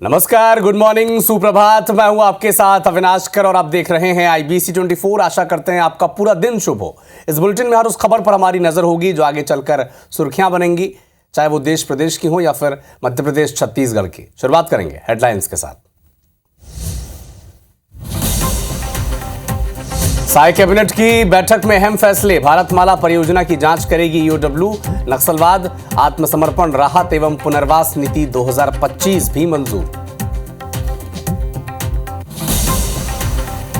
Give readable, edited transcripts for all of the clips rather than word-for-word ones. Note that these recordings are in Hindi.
नमस्कार, गुड मॉर्निंग, सुप्रभात। मैं हूं आपके साथ अविनाश कर और आप देख रहे हैं IBC 24। आशा करते हैं आपका पूरा दिन शुभ हो। इस बुलेटिन में हर उस खबर पर हमारी नजर होगी जो आगे चलकर सुर्खियां बनेंगी, चाहे वो देश प्रदेश की हो या फिर मध्य प्रदेश छत्तीसगढ़ की। शुरुआत करेंगे हेडलाइंस के साथ। साय कैबिनेट की बैठक में अहम फैसले। भारतमाला परियोजना की जांच करेगी EOW। नक्सलवाद, आत्मसमर्पण, राहत एवं पुनर्वास नीति 2025 भी मंजूर।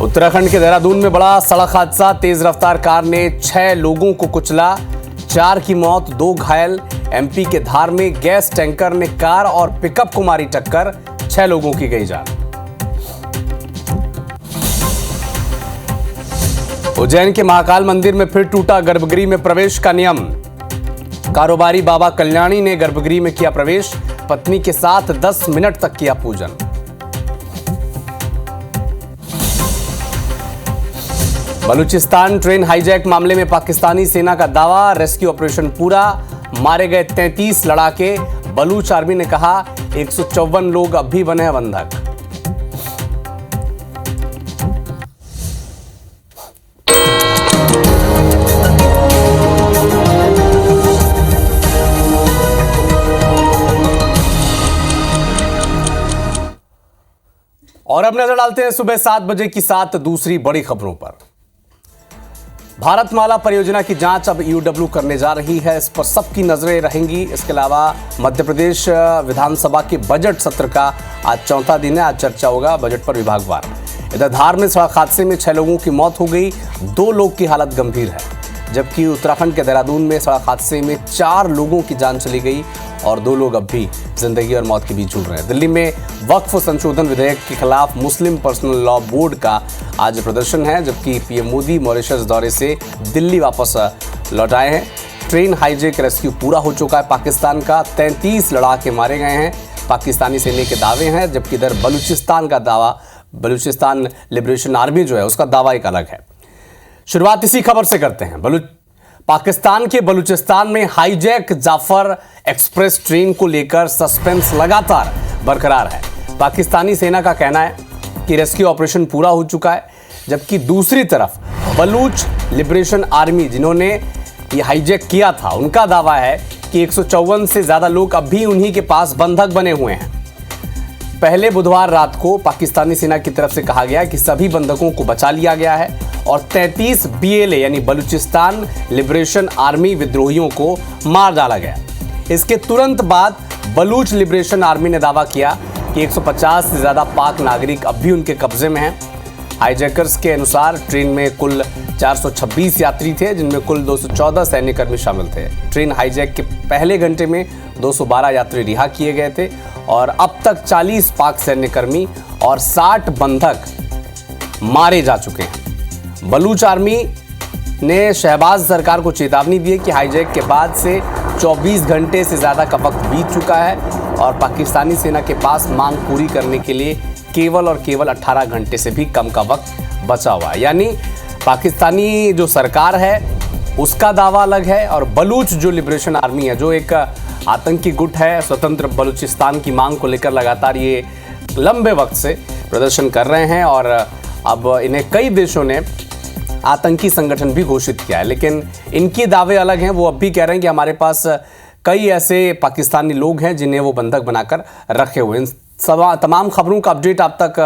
उत्तराखंड के देहरादून में बड़ा सड़क हादसा। तेज रफ्तार कार ने 6 लोगों को कुचला, 4 की मौत, 2 घायल। MP के धार में गैस टैंकर ने कार और पिकअप को मारी टक्कर, 6 लोगों की गई जान। उज्जैन के महाकाल मंदिर में फिर टूटा गर्भगृह में प्रवेश का नियम। कारोबारी बाबा कल्याणी ने गर्भगृह में किया प्रवेश, पत्नी के साथ 10 मिनट तक किया पूजन। बलूचिस्तान ट्रेन हाईजैक मामले में पाकिस्तानी सेना का दावा। रेस्क्यू ऑपरेशन पूरा, मारे गए 33 लड़ाके। बलूच आर्मी ने कहा 154 लोग अब भी बने हैं बंधक। और अब नजर डालते हैं सुबह 7 बजे की 7 दूसरी बड़ी खबरों पर। भारतमाला परियोजना की जांच अब EOW करने जा रही है, इस पर सबकी नजरें रहेंगी। इसके अलावा मध्य प्रदेश विधानसभा के बजट सत्र का आज चौथा दिन है। आज चर्चा होगा बजट पर विभागवार। इधर धार में सड़क हादसे में 6 लोगों की मौत हो गई, 2 लोग की हालत गंभीर है। जबकि उत्तराखंड के देहरादून में सड़क हादसे में 4 लोगों की जान चली गई और 2 लोग अब भी जिंदगी और मौत के बीच झूल रहे हैं। दिल्ली में वक्फ संशोधन विधेयक के खिलाफ मुस्लिम पर्सनल लॉ बोर्ड का आज प्रदर्शन है, जबकि PM मोदी मॉरिशस दौरे से दिल्ली वापस लौट आए हैं। ट्रेन हाईजैक रेस्क्यू पूरा हो चुका है पाकिस्तान का, 33 लड़ाके मारे गए हैं, पाकिस्तानी सेना के दावे हैं। जबकि इधर बलूचिस्तान का दावा, बलूचिस्तान लिबरेशन आर्मी जो है उसका दावा एक अलग है। शुरुआत इसी खबर से करते हैं। पाकिस्तान के बलूचिस्तान में हाईजैक जाफर एक्सप्रेस ट्रेन को लेकर सस्पेंस लगातार बरकरार है। पाकिस्तानी सेना का कहना है कि रेस्क्यू ऑपरेशन पूरा हो चुका है, जबकि दूसरी तरफ बलूच लिबरेशन आर्मी जिन्होंने ये हाईजैक किया था उनका दावा है कि 154 से ज्यादा लोग अब भी उन्हीं के पास बंधक बने हुए हैं। पहले बुधवार रात को पाकिस्तानी सेना की तरफ से कहा गया कि सभी बंधकों को बचा लिया गया है और 33 BLA यानी बलूचिस्तान लिबरेशन आर्मी विद्रोहियों को मार डाला गया। इसके तुरंत बाद बलूच लिबरेशन आर्मी ने दावा किया कि 150 से ज्यादा पाक नागरिक अब भी उनके कब्जे में हैं। हाईजैकर्स के अनुसार ट्रेन में कुल 426 यात्री थे, जिनमें कुल 214 सैन्यकर्मी शामिल थे। ट्रेन हाईजैक के पहले घंटे में 212 यात्री रिहा किए गए थे और अब तक 40 पाक सैन्यकर्मी और 60 बंधक मारे जा चुके हैं। बलूच आर्मी ने शहबाज सरकार को चेतावनी दी कि हाईजैक के बाद से 24 घंटे से ज़्यादा का वक्त बीत चुका है और पाकिस्तानी सेना के पास मांग पूरी करने के लिए केवल और केवल 18 घंटे से भी कम का वक्त बचा हुआ है। यानी पाकिस्तानी जो सरकार है उसका दावा अलग है और बलूच जो लिबरेशन आर्मी है, जो एक आतंकी गुट है, स्वतंत्र बलूचिस्तान की मांग को लेकर लगातार ये लंबे वक्त से प्रदर्शन कर रहे हैं और अब इन्हें कई देशों ने आतंकी संगठन भी घोषित किया है। लेकिन इनके दावे अलग हैं। वो अब भी कह रहे हैं कि हमारे पास कई ऐसे पाकिस्तानी लोग हैं जिन्हें वो बंधक बनाकर रखे हुए। इन तमाम खबरों का अपडेट आप तक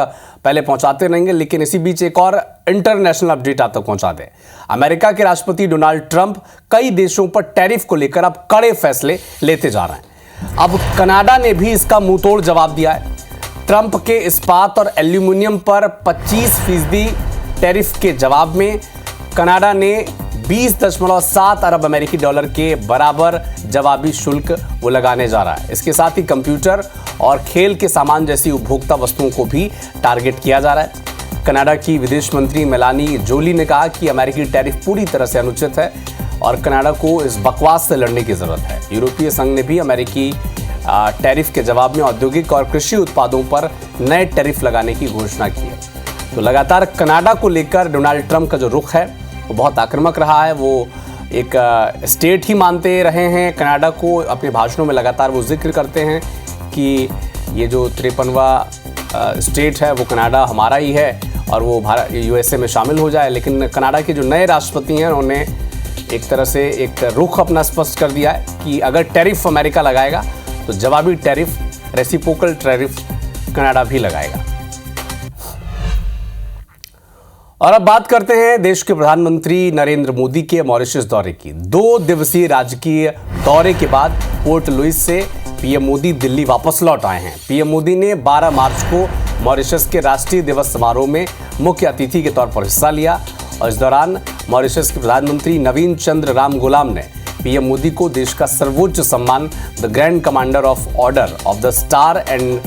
पहले पहुंचाते रहेंगे, लेकिन इसी बीच एक और इंटरनेशनल अपडेट आप तक पहुंचा दें। अमेरिका के राष्ट्रपति डोनाल्ड ट्रंप कई देशों पर टैरिफ को लेकर अब कड़े फैसले लेते जा रहे हैं। अब कनाडा ने भी इसका मुंहतोड़ जवाब दिया है। ट्रंप के इस्पात और एल्यूमिनियम पर 25% टैरिफ के जवाब में कनाडा ने 20.7 अरब अमेरिकी डॉलर के बराबर जवाबी शुल्क वो लगाने जा रहा है। इसके साथ ही कंप्यूटर और खेल के सामान जैसी उपभोक्ता वस्तुओं को भी टारगेट किया जा रहा है। कनाडा की विदेश मंत्री मेलानी जोली ने कहा कि अमेरिकी टैरिफ पूरी तरह से अनुचित है और कनाडा को इस बकवास से लड़ने की जरूरत है। यूरोपीय संघ ने भी अमेरिकी टैरिफ के जवाब में औद्योगिक और कृषि उत्पादों पर नए टैरिफ लगाने की घोषणा की है। तो लगातार कनाडा को लेकर डोनाल्ड ट्रंप का जो रुख है वो बहुत आक्रामक रहा है। वो एक स्टेट ही मानते रहे हैं कनाडा को। अपने भाषणों में लगातार वो जिक्र करते हैं कि ये जो 53वां स्टेट है वो कनाडा हमारा ही है और वो भारत यूएसए में शामिल हो जाए। लेकिन कनाडा के जो नए राष्ट्रपति हैं उन्होंने एक तरह से एक रुख अपना स्पष्ट कर दिया है कि अगर टैरिफ अमेरिका लगाएगा तो जवाबी टैरिफ, रेसिप्रोकल टैरिफ कनाडा भी लगाएगा। और अब बात करते हैं देश के प्रधानमंत्री नरेंद्र मोदी के मॉरिशस दौरे की। 2 दिवसीय राजकीय दौरे के बाद पोर्ट लुइस से पीएम मोदी दिल्ली वापस लौट आए हैं। पीएम मोदी ने 12 मार्च को मॉरिशस के राष्ट्रीय दिवस समारोह में मुख्य अतिथि के तौर पर हिस्सा लिया और इस दौरान मॉरिशस के प्रधानमंत्री नवीन चंद्र राम गुलाम ने पीएम मोदी को देश का सर्वोच्च सम्मान the grand commander of order of the star end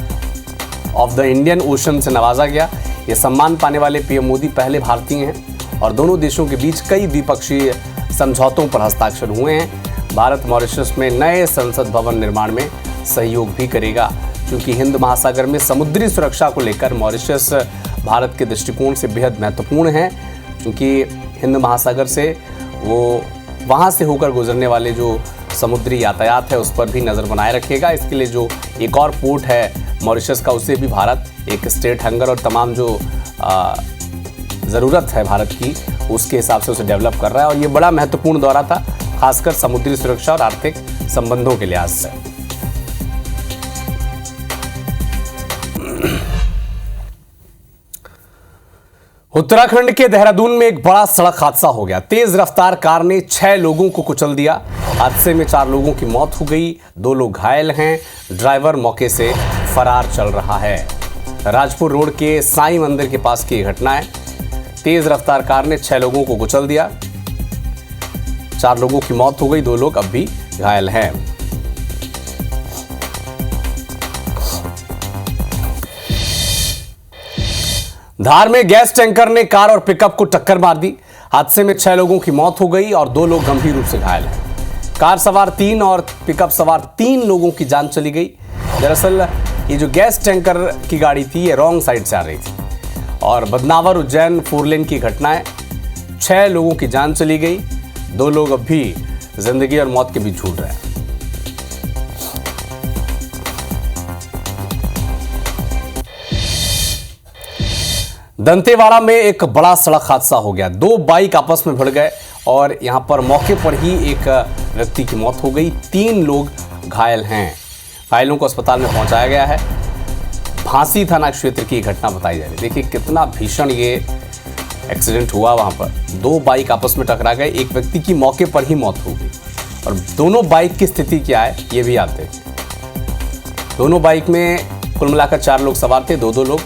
of the Indian ocean से नवाजा गया। ये सम्मान पाने वाले पीएम मोदी पहले भारतीय हैं और दोनों देशों के बीच कई द्विपक्षीय समझौतों पर हस्ताक्षर हुए हैं। भारत मॉरिशस में नए संसद भवन निर्माण में सहयोग भी करेगा, क्योंकि हिंद महासागर में समुद्री सुरक्षा को लेकर मॉरिशस भारत के दृष्टिकोण से बेहद महत्वपूर्ण है, क्योंकि हिंद महासागर से वो वहाँ से होकर गुजरने वाले जो समुद्री यातायात है उस पर भी नज़र बनाए रखेगा। इसके लिए जो एक और पोर्ट है मॉरिशस का, उसे भी भारत एक स्टेट हैंगर और तमाम जो ज़रूरत है भारत की उसके हिसाब से उसे डेवलप कर रहा है। और ये बड़ा महत्वपूर्ण दौरा था, खासकर समुद्री सुरक्षा और आर्थिक संबंधों के लिहाज से। उत्तराखंड के देहरादून में एक बड़ा सड़क हादसा हो गया। तेज रफ्तार कार ने 6 लोगों को कुचल दिया। हादसे में 4 लोगों की मौत हो गई, 2 लोग घायल हैं। ड्राइवर मौके से फरार चल रहा है। राजपुर रोड के साईं मंदिर के पास की घटना है। तेज रफ्तार कार ने 6 लोगों को कुचल दिया, 4 लोगों की मौत हो गई, 2 लोग अब भी घायल हैं। धार में गैस टैंकर ने कार और पिकअप को टक्कर मार दी। हादसे में 6 लोगों की मौत हो गई और 2 लोग गंभीर रूप से घायल हैं। कार सवार 3 और पिकअप सवार 3 लोगों की जान चली गई। दरअसल ये जो गैस टैंकर की गाड़ी थी ये रॉन्ग साइड से आ रही थी और बदनावर उज्जैन 4 लेन की घटना है। 6 लोगों की जान चली गई, 2 लोग अब भी जिंदगी और मौत के बीच झूल रहे हैं। दंतेवाड़ा में एक बड़ा सड़क हादसा हो गया। 2 बाइक आपस में भिड़ गए और यहां पर मौके पर ही एक व्यक्ति की मौत हो गई, 3 लोग घायल हैं। घायलों को अस्पताल में पहुंचाया गया है। फांसी थाना क्षेत्र की घटना बताई जा रही है। देखिए कितना भीषण ये एक्सीडेंट हुआ। वहां पर 2 बाइक आपस में टकरा गए, एक व्यक्ति की मौके पर ही मौत हो गई और दोनों बाइक की स्थिति क्या है ये भी आप देखें। दोनों बाइक में कुल मिलाकर 4 लोग सवार थे, 2-2 लोग,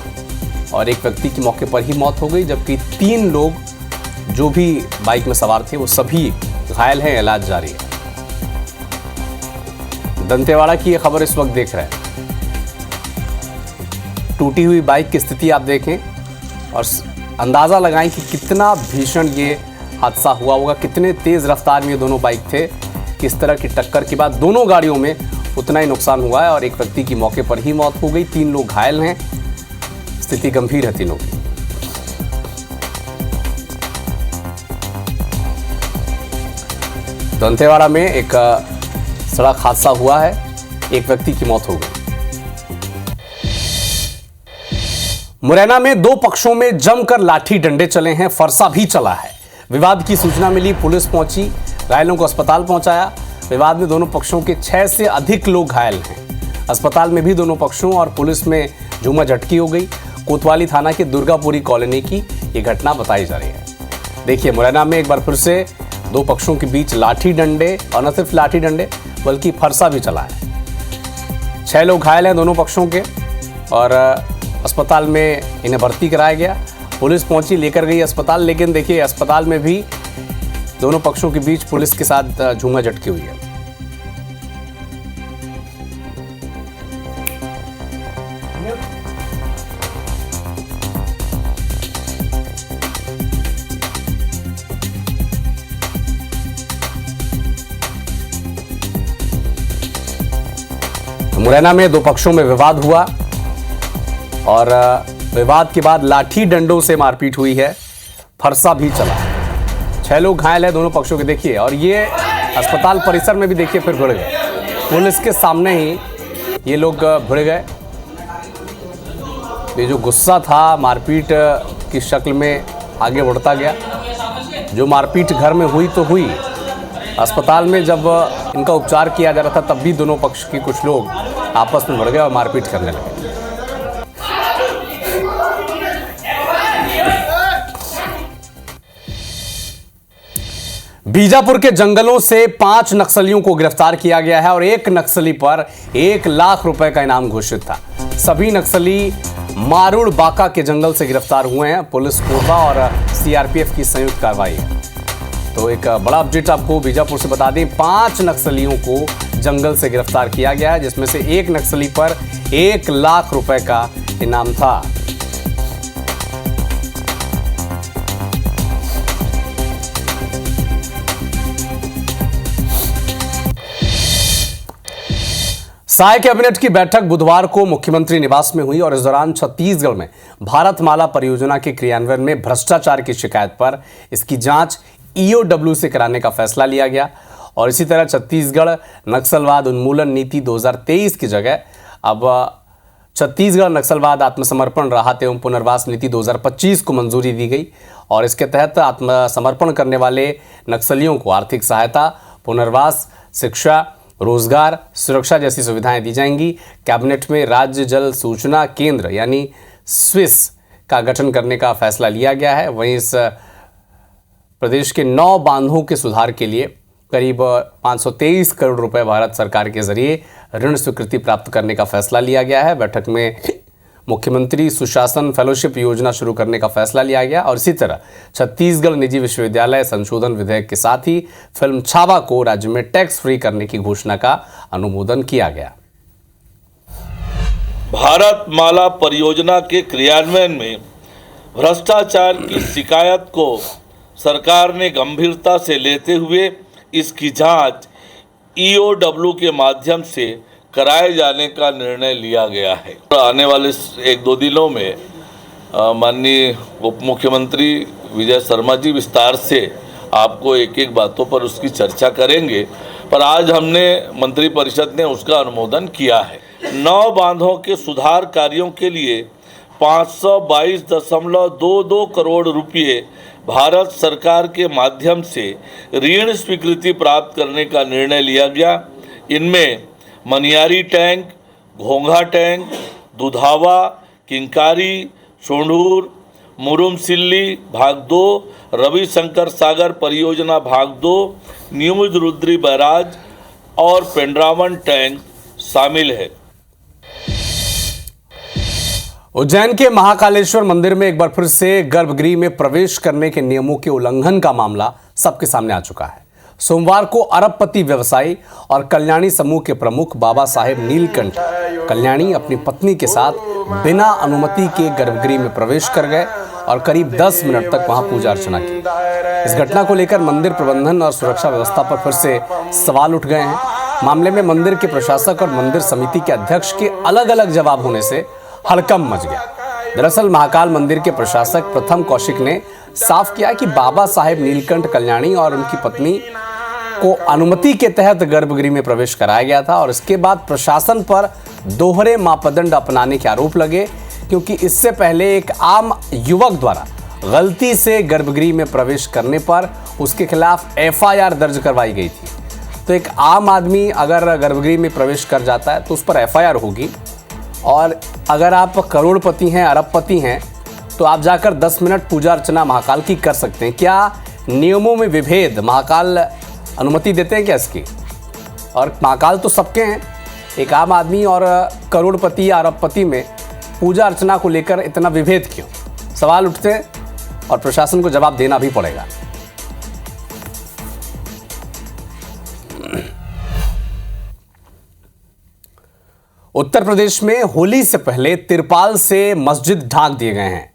और एक व्यक्ति की मौके पर ही मौत हो गई, जबकि 3 लोग जो भी बाइक में सवार थे वो सभी घायल हैं, इलाज जारी है। दंतेवाड़ा की ये खबर इस वक्त देख रहे हैं। टूटी हुई बाइक की स्थिति आप देखें और अंदाज़ा लगाएं कि कितना भीषण ये हादसा हुआ होगा, कितने तेज़ रफ्तार में ये दोनों बाइक थे। किस तरह की टक्कर के बाद दोनों गाड़ियों में उतना ही नुकसान हुआ है और एक व्यक्ति की मौके पर ही मौत हो गई, 3 लोग घायल हैं, स्थिति गंभीर है तीनों की। दंतेवाड़ा में एक सड़क हादसा हुआ है, एक व्यक्ति की मौत हो गई। मुरैना में 2 पक्षों में जमकर लाठी डंडे चले हैं, फरसा भी चला है। विवाद की सूचना मिली, पुलिस पहुंची, घायलों को अस्पताल पहुंचाया। विवाद में दोनों पक्षों के 6 से अधिक लोग घायल हैं। अस्पताल में भी दोनों पक्षों और पुलिस में झूमाझटकी हो गई। कोतवाली थाना के दुर्गापुरी कॉलोनी की ये घटना बताई जा रही है। देखिए मुरैना में एक बार फिर से 2 पक्षों के बीच लाठी डंडे, और न सिर्फ लाठी डंडे बल्कि फरसा भी चला है। 6 लोग घायल हैं दोनों पक्षों के और अस्पताल में इन्हें भर्ती कराया गया। पुलिस पहुंची, लेकर गई अस्पताल, लेकिन देखिए अस्पताल में भी दोनों पक्षों के बीच पुलिस के साथ झूमाझटकी हुई है। मुरैना में 2 पक्षों में विवाद हुआ और विवाद के बाद लाठी डंडों से मारपीट हुई है, फरसा भी चला। 6 लोग घायल हैं दोनों पक्षों के। देखिए, और ये अस्पताल परिसर में भी देखिए फिर भिड़ गए। पुलिस के सामने ही ये लोग भिड़ गए ये जो गुस्सा था मारपीट की शक्ल में आगे बढ़ता गया। जो मारपीट घर में हुई तो हुई, अस्पताल में जब इनका उपचार किया जा रहा था तब भी दोनों पक्ष के कुछ लोग आपस में बढ़ गए और मारपीट करने लगे। बीजापुर के जंगलों से 5 नक्सलियों को गिरफ्तार किया गया है और एक नक्सली पर 1 लाख रुपए का इनाम घोषित था। सभी नक्सली मारुड़ बाका के जंगल से गिरफ्तार हुए हैं। पुलिस कोरबा और सीआरपीएफ की संयुक्त कार्रवाई है। तो एक बड़ा अपडेट आपको बीजापुर से बता दें, 5 नक्सलियों को जंगल से गिरफ्तार किया गया है, जिसमें से एक नक्सली पर 1 लाख रुपए का इनाम था। साय कैबिनेट की बैठक बुधवार को मुख्यमंत्री निवास में हुई और इस दौरान छत्तीसगढ़ में भारतमाला परियोजना के क्रियान्वयन में भ्रष्टाचार की शिकायत पर इसकी जांच ईओडब्ल्यू से कराने का फैसला लिया गया। और इसी तरह छत्तीसगढ़ नक्सलवाद उन्मूलन नीति 2023 की जगह अब छत्तीसगढ़ नक्सलवाद आत्मसमर्पण राहत एवं पुनर्वास नीति 2025 को मंजूरी दी गई और इसके तहत आत्मसमर्पण करने वाले नक्सलियों को आर्थिक सहायता, पुनर्वास, शिक्षा, रोजगार, सुरक्षा जैसी सुविधाएं दी जाएंगी। कैबिनेट में राज्य जल सूचना केंद्र यानी स्विस का गठन करने का फैसला लिया गया है। वहीं इस प्रदेश के 9 बांधों के सुधार के लिए करीब 523 करोड़ रुपए भारत सरकार के जरिए ऋण स्वीकृति प्राप्त करने का फैसला लिया गया है। बैठक में मुख्यमंत्री सुशासन फेलोशिप योजना शुरू करने का फैसला लिया गया और इसी तरह छत्तीसगढ़ निजी विश्वविद्यालय संशोधन विधेयक के साथ ही फिल्म छावा को राज्य में टैक्स फ्री करने की घोषणा का अनुमोदन किया गया। भारतमाला परियोजना के क्रियान्वयन में भ्रष्टाचार की शिकायत को सरकार ने गंभीरता से लेते हुए इसकी जांच ईओडब्ल्यू के माध्यम से कराए जाने का निर्णय लिया गया है। आने वाले 1-2 दिनों में माननीय उप मुख्यमंत्री विजय शर्मा जी विस्तार से आपको एक बातों पर उसकी चर्चा करेंगे, पर आज हमने मंत्रिपरिषद ने उसका अनुमोदन किया है। 9 बांधों के सुधार कार्यों के लिए 522.22 करोड़ रुपये भारत सरकार के माध्यम से ऋण स्वीकृति प्राप्त करने का निर्णय लिया गया। इनमें मनियारी टैंक, घोंघा टैंक, दुधावा, किंकारी, सोंढूर, मुरुमसिल्ली भाग 2, रविशंकर सागर परियोजना भाग 2, न्यूज रुद्री बैराज और पेंड्रावन टैंक शामिल है। उज्जैन के महाकालेश्वर मंदिर में एक बार फिर से गर्भगृह में प्रवेश करने के नियमों के उल्लंघन का मामला सबके सामने आ चुका है। सोमवार को अरबपति व्यवसायी और कल्याणी समूह के प्रमुख बाबा साहेब नीलकंठ कल्याणी अपनी पत्नी के साथ बिना अनुमति के गर्भगृह में प्रवेश कर गए और करीब 10 मिनट तक वहां पूजा अर्चना की। इस घटना को लेकर मंदिर प्रबंधन और सुरक्षा व्यवस्था पर फिर से सवाल उठ गए हैं। मामले में मंदिर के प्रशासक और मंदिर समिति के अध्यक्ष के अलग अलग जवाब होने से हड़कंप मच गया। दरअसल महाकाल मंदिर के प्रशासक प्रथम कौशिक ने साफ किया कि बाबा साहेब नीलकंठ कल्याणी और उनकी पत्नी को अनुमति के तहत गर्भगृह में प्रवेश कराया गया था और इसके बाद प्रशासन पर दोहरे मापदंड अपनाने के आरोप लगे, क्योंकि इससे पहले एक आम युवक द्वारा गलती से गर्भगृह में प्रवेश करने पर उसके खिलाफ एफआईआर दर्ज करवाई गई थी। तो एक आम आदमी अगर गर्भगृह में प्रवेश कर जाता है तो उस पर एफआईआर होगी, और अगर आप करोड़पति हैं, अरबपति हैं, तो आप जाकर 10 मिनट पूजा अर्चना महाकाल की कर सकते हैं। क्या नियमों में विभेद महाकाल अनुमति देते हैं क्या इसकी? और महाकाल तो सबके हैं, एक आम आदमी और करोड़पति या अरबपति में पूजा अर्चना को लेकर इतना विभेद क्यों? सवाल उठते हैं और प्रशासन को जवाब देना भी पड़ेगा। उत्तर प्रदेश में होली से पहले तिरपाल से मस्जिद ढांक दिए गए हैं।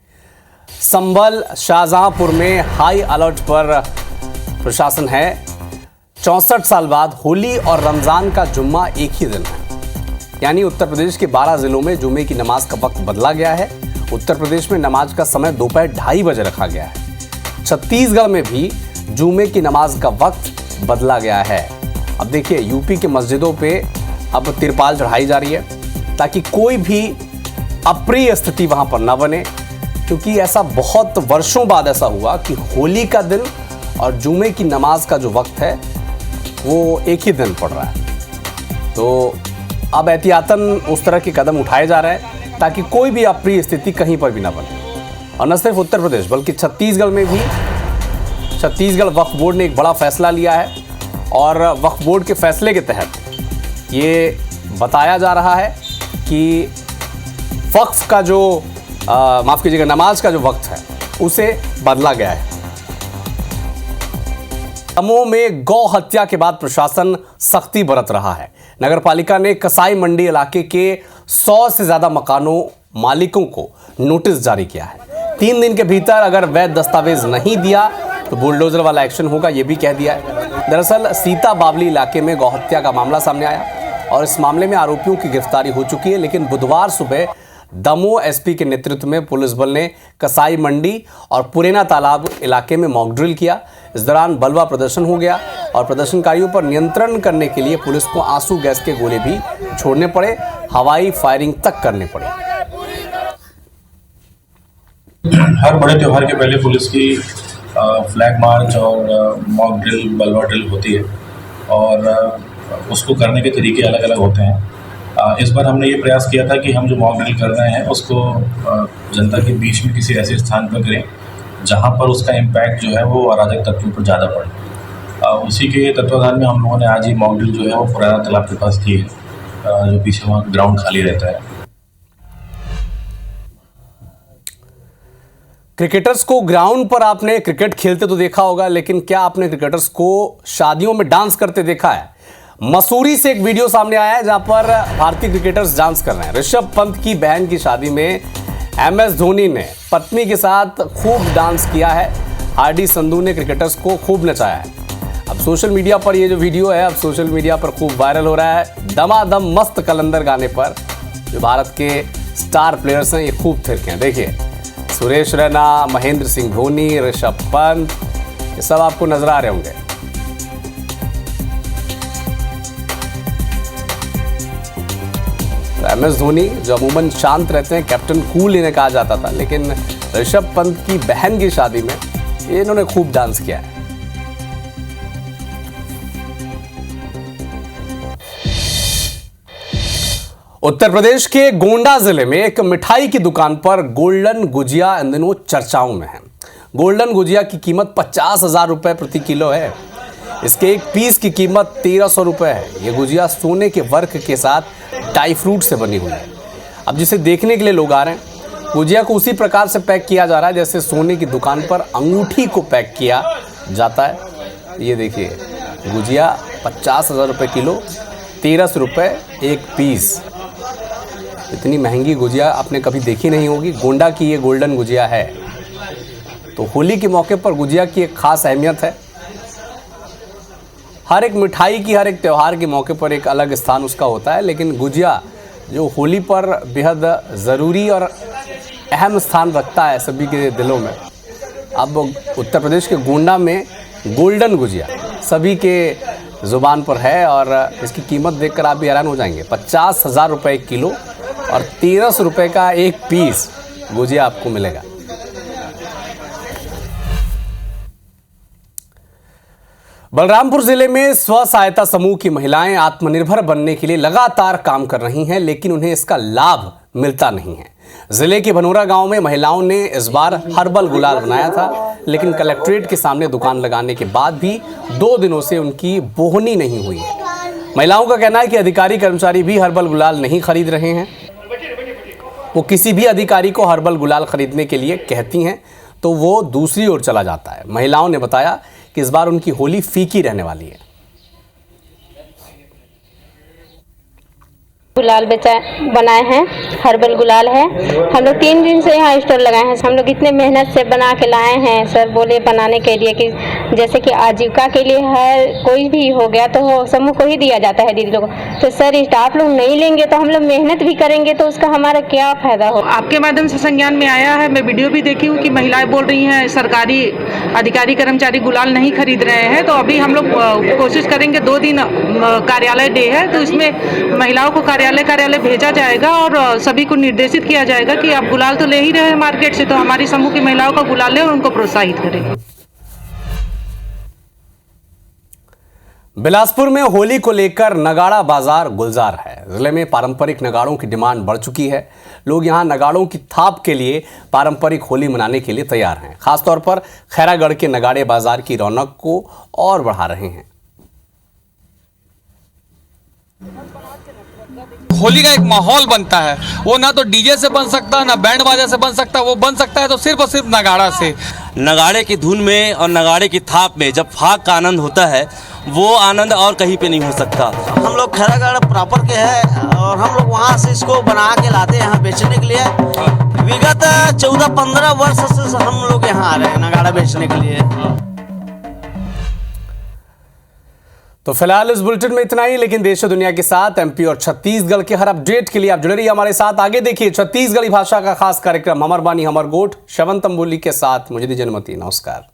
संभल शाहजहांपुर में हाई अलर्ट पर प्रशासन है। 64 साल बाद होली और रमजान का जुम्मा एक ही दिन है, यानी उत्तर प्रदेश के 12 जिलों में जुम्मे की नमाज का वक्त बदला गया है। उत्तर प्रदेश में नमाज का समय दोपहर 2:30 बजे रखा गया है। छत्तीसगढ़ में भी जुम्मे की नमाज का वक्त बदला गया है। अब देखिए, यूपी के मस्जिदों पे अब तिरपाल चढ़ाई जा रही है ताकि कोई भी अप्रिय स्थिति वहां पर ना बने, क्योंकि ऐसा बहुत वर्षों बाद ऐसा हुआ कि होली का दिन और जुमे की नमाज का जो वक्त है वो एक ही दिन पड़ रहा है। तो अब एहतियातन उस तरह के कदम उठाए जा रहे हैं ताकि कोई भी अप्रिय स्थिति कहीं पर भी ना बने। और न सिर्फ उत्तर प्रदेश बल्कि छत्तीसगढ़ में भी छत्तीसगढ़ वक्फ बोर्ड ने एक बड़ा फैसला लिया है और वक्फ बोर्ड के फैसले के तहत ये बताया जा रहा है कि वक्फ का जो माफ़ कीजिएगा नमाज का जो वक्त है उसे बदला गया है। दमोह में गौ हत्या के बाद प्रशासन सख्ती बरत रहा है। नगर पालिका ने कसाई मंडी इलाके के 100 से ज्यादा मकानों मालिकों को नोटिस जारी किया है। 3 दिन के भीतर अगर वैध दस्तावेज नहीं दिया तो बुलडोजर वाला एक्शन होगा, ये भी कह दिया है। दरअसल सीता बावली इलाके में गौ हत्या का मामला सामने आया और इस मामले में आरोपियों की गिरफ्तारी हो चुकी है, लेकिन बुधवार सुबह दमोह एसपी के नेतृत्व में पुलिस बल ने कसाई मंडी और पुरेना तालाब इलाके में मॉक ड्रिल किया। इस दौरान बलवा प्रदर्शन हो गया और प्रदर्शनकारियों पर नियंत्रण करने के लिए पुलिस को आंसू गैस के गोले भी छोड़ने पड़े, हवाई फायरिंग तक करने पड़े। हर बड़े त्यौहार के पहले पुलिस की फ्लैग मार्च और मॉक ड्रिल बलवा ड्रिल होती है और उसको करने के तरीके अलग अलग होते हैं। इस बार हमने ये प्रयास किया था कि हम जो मॉक ड्रिल कर रहे हैं उसको जनता के बीच में किसी ऐसे स्थान पर करें जहां पर उसका इम्पैक्ट जो है वो अराजक तत्वों पर ज़्यादा पड़े। उसी के तत्वाधान में हम लोगों ने आज ये मॉक ड्रिल जो है वो पुराना तालाब के पास की है, जो पीछे वहाँ ग्राउंड खाली रहता है। क्रिकेटर्स को ग्राउंड पर आपने क्रिकेट खेलते तो देखा होगा, लेकिन क्या आपने क्रिकेटर्स को शादियों में डांस करते देखा है? मसूरी से एक वीडियो सामने आया है जहां पर भारतीय क्रिकेटर्स डांस कर रहे हैं। ऋषभ पंत की बहन की शादी में MS धोनी ने पत्नी के साथ खूब डांस किया है। हार्डी संधू ने क्रिकेटर्स को खूब नचाया है। अब सोशल मीडिया पर ये जो वीडियो है अब सोशल मीडिया पर खूब वायरल हो रहा है। दमादम मस्त कलंदर गाने पर जो भारत के स्टार प्लेयर्स हैं ये खूब थिरके हैं। देखिए सुरेश रैना, महेंद्र सिंह धोनी, ऋषभ पंत, ये सब आपको नजर आ रहे होंगे। MS धोनी जो अमूमन शांत रहते हैं, कैप्टन कूल इन्हें कहा जाता था, लेकिन ऋषभ पंत की बहन की शादी में इन्होंने खूब डांस किया है। उत्तर प्रदेश के गोंडा जिले में एक मिठाई की दुकान पर गोल्डन गुजिया इन दिनों चर्चाओं में है। गोल्डन गुजिया की कीमत 50,000 रुपए प्रति किलो है। इसके एक पीस की कीमत 1,300 रुपए है। ये गुजिया सोने के वर्क के साथ ड्राई फ्रूट से बनी हुई है। अब जिसे देखने के लिए लोग आ रहे हैं, गुजिया को उसी प्रकार से पैक किया जा रहा है जैसे सोने की दुकान पर अंगूठी को पैक किया जाता है। ये देखिए गुजिया 50,000 रुपये किलो, 1,300 रुपये एक पीस। इतनी महंगी गुजिया आपने कभी देखी नहीं होगी। गोंडा की ये गोल्डन गुजिया है। तो होली के मौके पर गुजिया की एक खास अहमियत है। हर एक मिठाई की हर एक त्यौहार के मौके पर एक अलग स्थान उसका होता है, लेकिन गुजिया जो होली पर बेहद ज़रूरी और अहम स्थान रखता है सभी के दिलों में। अब उत्तर प्रदेश के गोंडा में गोल्डन गुजिया सभी के ज़ुबान पर है और इसकी कीमत देखकर आप भी हैरान हो जाएंगे। 50,000 रुपये एक किलो और 1,300 रुपये का एक पीस गुजिया आपको मिलेगा। बलरामपुर जिले में स्व सहायता समूह की महिलाएं आत्मनिर्भर बनने के लिए लगातार काम कर रही हैं, लेकिन उन्हें इसका लाभ मिलता नहीं है। जिले के भनोरा गांव में महिलाओं ने इस बार हर्बल गुलाल बनाया था, लेकिन कलेक्ट्रेट के सामने दुकान लगाने के बाद भी 2 दिनों से उनकी बोहनी नहीं हुई है। महिलाओं का कहना है कि अधिकारी कर्मचारी भी हर्बल गुलाल नहीं खरीद रहे हैं। वो किसी भी अधिकारी को हर्बल गुलाल खरीदने के लिए कहती हैं तो वो दूसरी ओर चला जाता है। महिलाओं ने बताया कि इस बार उनकी होली फीकी रहने वाली है। गुलाल बनाए हैं, हर्बल गुलाल है। हम लोग 3 दिन से यहाँ स्टॉल लगाए हैं। हम लोग इतने मेहनत से बना के लाए हैं। सर बोले बनाने के लिए कि जैसे कि आजीविका के लिए हर कोई भी हो गया तो समूह को ही दिया जाता है दीदी लोगों। तो सर स्टाफ लोग नहीं लेंगे तो हम लोग मेहनत भी करेंगे तो उसका हमारा क्या फायदा हो। आपके माध्यम से संज्ञान में आया है। मैं वीडियो भी देखी हूँ कि महिलाएं बोल रही हैं सरकारी अधिकारी कर्मचारी गुलाल नहीं खरीद रहे हैं। तो अभी हम लोग कोशिश करेंगे, 2 दिन कार्यालय डे है तो इसमें महिलाओं को कार्यालय कार्यालय भेजा जाएगा और सभी को निर्देशित किया जाएगा कि आप गुलाल तो ले ही रहे हैं मार्केट से, तो हमारी समूह की महिलाओं का गुलाल ले और उनको प्रोत्साहित करें। बिलासपुर में होली को लेकर नगाड़ा बाजार गुलजार है। जिले में पारंपरिक नगाड़ों की डिमांड बढ़ चुकी है। लोग यहां नगाड़ों की थाप के लिए पारंपरिक होली मनाने के लिए तैयार हैं। खासतौर पर खैरागढ़ के नगाड़े बाजार की रौनक को और बढ़ा रहे हैं। होली का एक माहौल बनता है, वो ना तो डीजे से बन सकता है ना बैंड बाजा से बन सकता है, वो बन सकता है तो सिर्फ और सिर्फ नगाड़ा से। नगाड़े की धुन में और नगाड़े की थाप में जब फाग का आनंद होता है, वो आनंद और कहीं पे नहीं हो सकता। हम लोग खैरागढ़ प्रॉपर के हैं और हम लोग वहाँ से इसको बना के लाते हैं यहाँ बेचने के लिए। विगत 14-15 वर्ष से हम लोग यहाँ आ रहे हैं नगाड़ा बेचने के लिए। तो फिलहाल इस बुलेटिन में इतना ही, लेकिन देश और दुनिया के साथ एमपी और छत्तीसगढ़ के हर अपडेट के लिए आप जुड़े रहिए हमारे साथ। आगे देखिए छत्तीसगढ़ी भाषा का खास कार्यक्रम हमर बानी हमर गोठ श्रवण तंबोली के साथ। मुझे दीजिए अनुमति। नमस्कार।